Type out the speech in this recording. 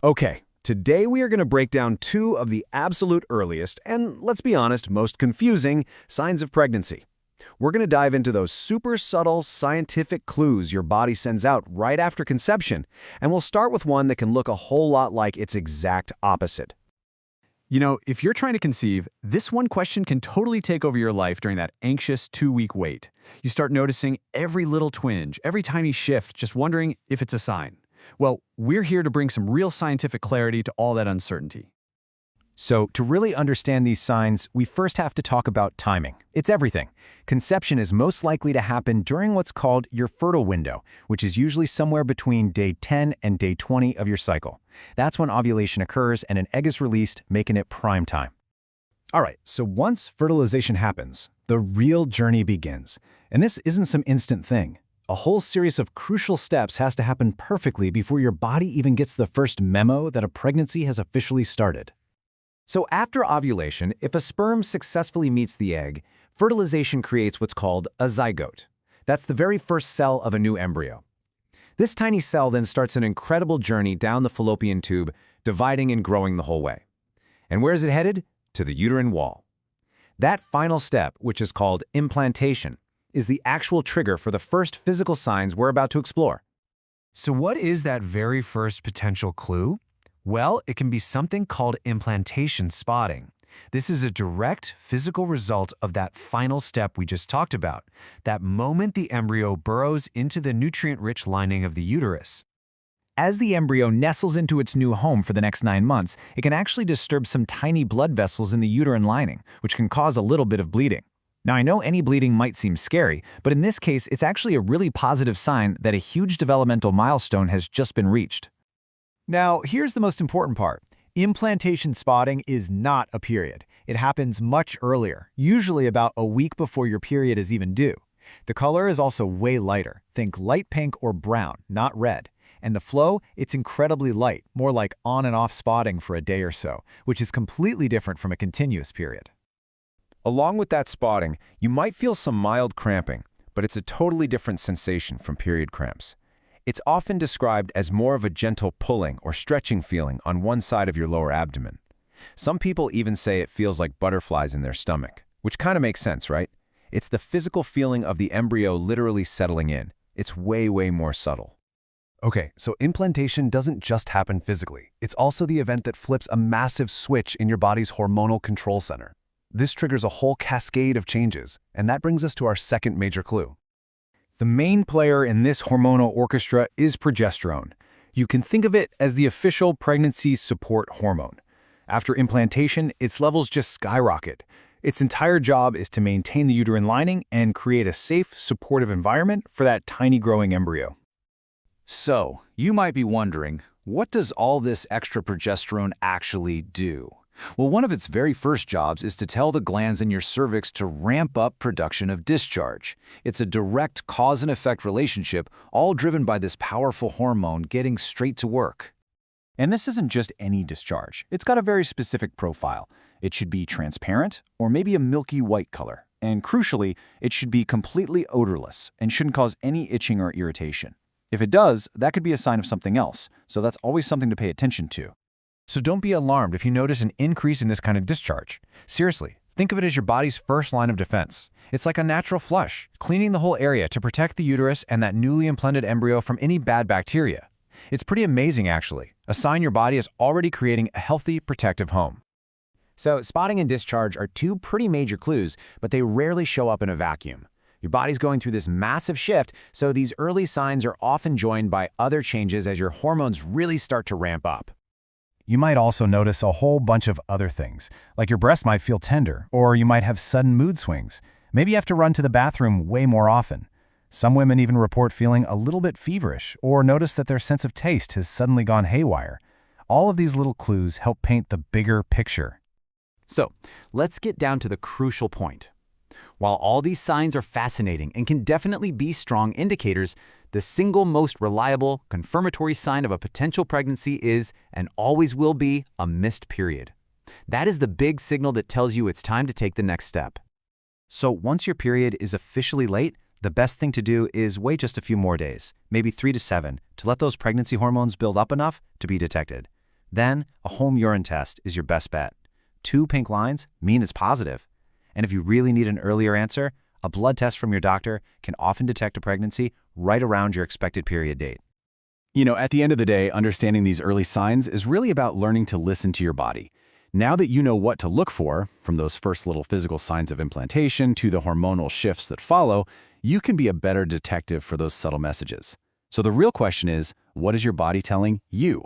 Okay, today we are going to break down two of the absolute earliest and, let's be honest, most confusing signs of pregnancy. We're going to dive into those super subtle scientific clues your body sends out right after conception, and we'll start with one that can look a whole lot like its exact opposite. You know, if you're trying to conceive, this one question can totally take over your life during that anxious 2-week wait. You start noticing every little twinge, every tiny shift, just wondering if it's a sign. Well, we're here to bring some real scientific clarity to all that uncertainty. So, to really understand these signs, we first have to talk about timing. It's everything. Conception is most likely to happen during what's called your fertile window, which is usually somewhere between day 10 and day 20 of your cycle. That's when ovulation occurs and an egg is released, making it prime time. All right, so once fertilization happens, the real journey begins. And this isn't some instant thing. A whole series of crucial steps has to happen perfectly before your body even gets the first memo that a pregnancy has officially started. So after ovulation, if a sperm successfully meets the egg, fertilization creates what's called a zygote. That's the very first cell of a new embryo. This tiny cell then starts an incredible journey down the fallopian tube, dividing and growing the whole way. And where is it headed? To the uterine wall. That final step, which is called implantation, is the actual trigger for the first physical signs we're about to explore. So what is that very first potential clue? Well, it can be something called implantation spotting. This is a direct physical result of that final step we just talked about, that moment the embryo burrows into the nutrient-rich lining of the uterus. As the embryo nestles into its new home for the next 9 months, it can actually disturb some tiny blood vessels in the uterine lining, which can cause a little bit of bleeding. Now, I know any bleeding might seem scary, but in this case, it's actually a really positive sign that a huge developmental milestone has just been reached. Now, here's the most important part. Implantation spotting is not a period. It happens much earlier, usually about a week before your period is even due. The color is also way lighter. Think light pink or brown, not red. And the flow, it's incredibly light, more like on and off spotting for a day or so, which is completely different from a continuous period. Along with that spotting, you might feel some mild cramping, but it's a totally different sensation from period cramps. It's often described as more of a gentle pulling or stretching feeling on one side of your lower abdomen. Some people even say it feels like butterflies in their stomach, which kind of makes sense, right? It's the physical feeling of the embryo literally settling in. It's way more subtle. Okay, so implantation doesn't just happen physically. It's also the event that flips a massive switch in your body's hormonal control center. This triggers a whole cascade of changes, and that brings us to our second major clue. The main player in this hormonal orchestra is progesterone. You can think of it as the official pregnancy support hormone. After implantation, its levels just skyrocket. Its entire job is to maintain the uterine lining and create a safe, supportive environment for that tiny growing embryo. So, you might be wondering, what does all this extra progesterone actually do? Well, one of its very first jobs is to tell the glands in your cervix to ramp up production of discharge. It's a direct cause and effect relationship, all driven by this powerful hormone getting straight to work. And this isn't just any discharge. It's got a very specific profile. It should be transparent or maybe a milky white color. And crucially, it should be completely odorless and shouldn't cause any itching or irritation. If it does, that could be a sign of something else, so that's always something to pay attention to. So don't be alarmed if you notice an increase in this kind of discharge. Seriously, think of it as your body's first line of defense. It's like a natural flush, cleaning the whole area to protect the uterus and that newly implanted embryo from any bad bacteria. It's pretty amazing, actually, a sign your body is already creating a healthy, protective home. So spotting and discharge are two pretty major clues, but they rarely show up in a vacuum. Your body's going through this massive shift, so these early signs are often joined by other changes as your hormones really start to ramp up. You might also notice a whole bunch of other things, like your breast might feel tender, or you might have sudden mood swings. Maybe you have to run to the bathroom way more often. Some women even report feeling a little bit feverish, or notice that their sense of taste has suddenly gone haywire. All of these little clues help paint the bigger picture. So, let's get down to the crucial point. While all these signs are fascinating and can definitely be strong indicators, the single most reliable, confirmatory sign of a potential pregnancy is, and always will be, a missed period. That is the big signal that tells you it's time to take the next step. So once your period is officially late, the best thing to do is wait just a few more days, maybe 3 to 7, to let those pregnancy hormones build up enough to be detected. Then, a home urine test is your best bet. 2 pink lines mean it's positive. And if you really need an earlier answer, a blood test from your doctor can often detect a pregnancy right around your expected period date. At the end of the day, understanding these early signs is really about learning to listen to your body. Now that you know what to look for, from those first little physical signs of implantation to the hormonal shifts that follow, you can be a better detective for those subtle messages. So the real question is, what is your body telling you?